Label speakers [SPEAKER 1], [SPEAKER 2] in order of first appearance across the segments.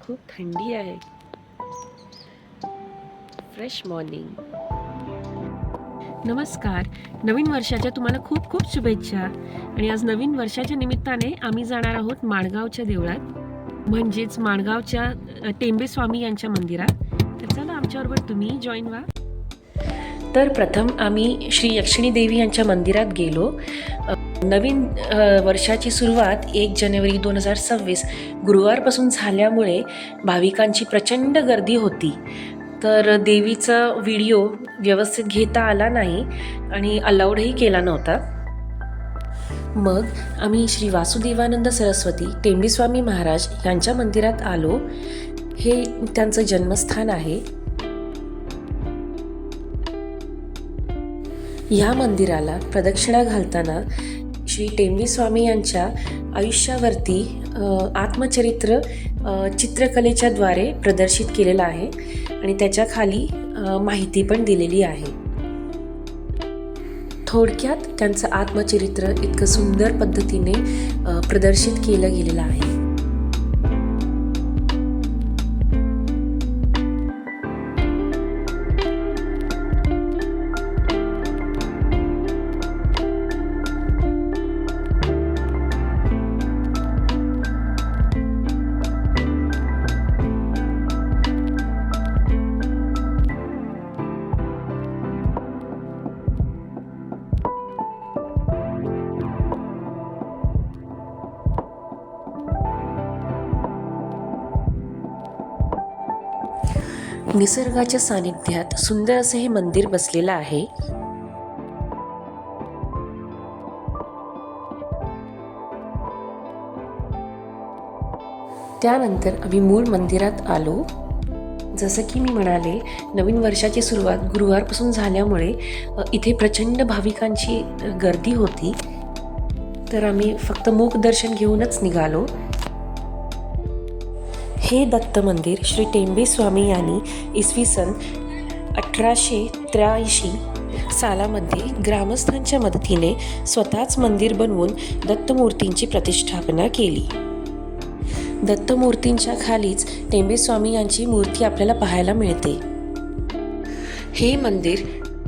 [SPEAKER 1] खूप थंडी आहे. Fresh morning. नमस्कार. नवीन वर्षाच्या तुम्हाला खूप खूप शुभेच्छा. आणि आज नवीन वर्षाच्या निमित्ताने आम्ही जाणार आहोत माणगावच्या देवळात, म्हणजेच माणगावच्या टेंबे स्वामी यांच्या मंदिरात. तर चला आमच्याबरोबर तुम्ही जॉईन व्हा. तर प्रथम आम्ही श्री यक्षिणी देवी यांच्या मंदिरात गेलो. नवीन वर्षाची सुरुवात 1 जानेवारी 2026 गुरुवारपासून झाल्यामुळे भाविकांची प्रचंड गर्दी होती. तर देवीचा व्हिडिओ व्यवस्थित घेता आला नाही आणि अलाउडही केला नव्हता. मग आम्ही श्री वासुदेवानंद सरस्वती टेंबेस्वामी महाराज यांच्या मंदिरात आलो. हे त्यांचं जन्मस्थान आहे. या मंदिराला प्रदक्षिणा घालताना श्री टेंबेस्वामी यांच्या आयुष्यावरती आत्मचरित्र चित्रकलेच्या द्वारे प्रदर्शित केलेलं आहे आणि त्याच्या खाली माहिती पण दिलेली आहे. थोडक्यात त्यांचं आत्मचरित्र इतकं सुंदर पद्धतीने प्रदर्शित केलं गेलेलं आहे. निसर्गाच्या सानिध्यात सुंदर असे हे मंदिर बसलेलं आहे. त्यानंतर आम्ही मूळ मंदिरात आलो. जसं की मी म्हणाले, नवीन वर्षाची सुरुवात गुरुवारपासून झाल्यामुळे इथे प्रचंड भाविकांची गर्दी होती. तर आम्ही फक्त मूक दर्शन घेऊनच निघालो. हे दत्त मंदिर श्री टेंबेस्वामी यांनी इसवी सन 1883 सालामध्ये ग्रामस्थांच्या मदतीने स्वतःच मंदिर बनवून दत्तमूर्तींची प्रतिष्ठापना केली. दत्तमूर्तींच्या खालीच टेंबेस्वामी यांची मूर्ती आपल्याला पाहायला मिळते. हे मंदिर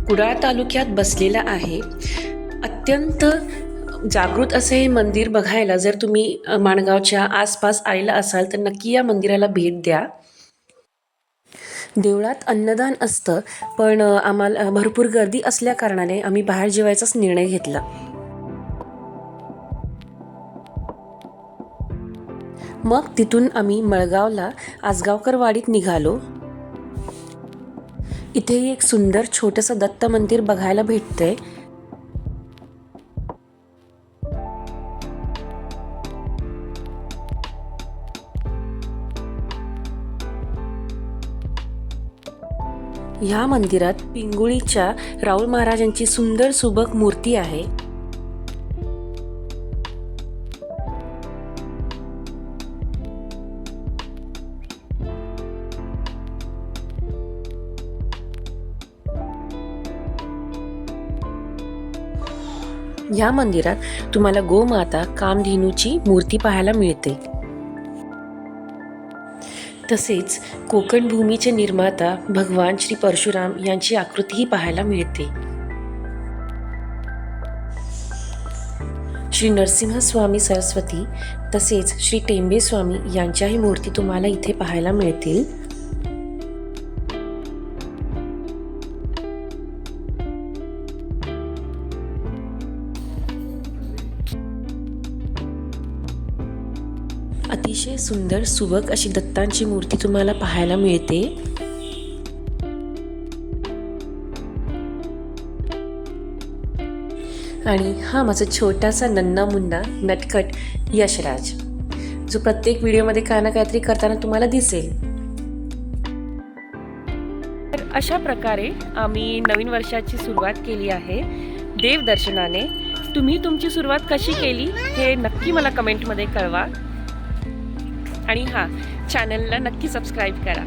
[SPEAKER 1] कुडाळ तालुक्यात बसलेलं आहे. अत्यंत जागृत असे हे मंदिर बघायला जर तुम्ही माणगावच्या आसपास आलेला असाल तर नक्की या मंदिराला भेट द्या. देवळात अन्नदान असतं, पण आम्हाला भरपूर गर्दी असल्या कारणाने आम्ही बाहेर जेवायचाच निर्णय घेतला. मग तिथून आम्ही मळगावला आसगावकर वाडीत निघालो. इथेही एक सुंदर छोटंसं दत्त मंदिर बघायला भेटतंय. या मंदिरात पिंगुळीच्या राऊळ महाराजांची सुंदर सुबक मूर्ती आहे. या मंदिरात तुम्हाला गोमाता कामधेनूची मूर्ती पाहायला मिळते. तसेच कोकण भूमीचे निर्माता भगवान श्री परशुराम यांची आकृतीही पाहायला मिळते. श्री नरसिंहस्वामी सरस्वती तसेच श्री टेंबेस्वामी यांच्याही मूर्ती तुम्हाला इथे पाहायला मिळतील. अतिशय सुंदर सुबक अशी दत्तांची मूर्ती तुम्हाला पाहायला मिळते. आणि हा माझा छोटासा नन्ना मुन्ना नटखट यशराज, जो प्रत्येक व्हिडिओमध्ये काय ना काहीतरी करताना तुम्हाला दिसेल. तर अशा प्रकारे आम्ही नवीन वर्षाची सुरुवात केली आहे देवदर्शनाने. तुम्ही तुमची सुरुवात कशी केली हे नक्की मला कमेंटमध्ये कळवा. आणि हां, चॅनलला नक्की सबस्क्राईब करा.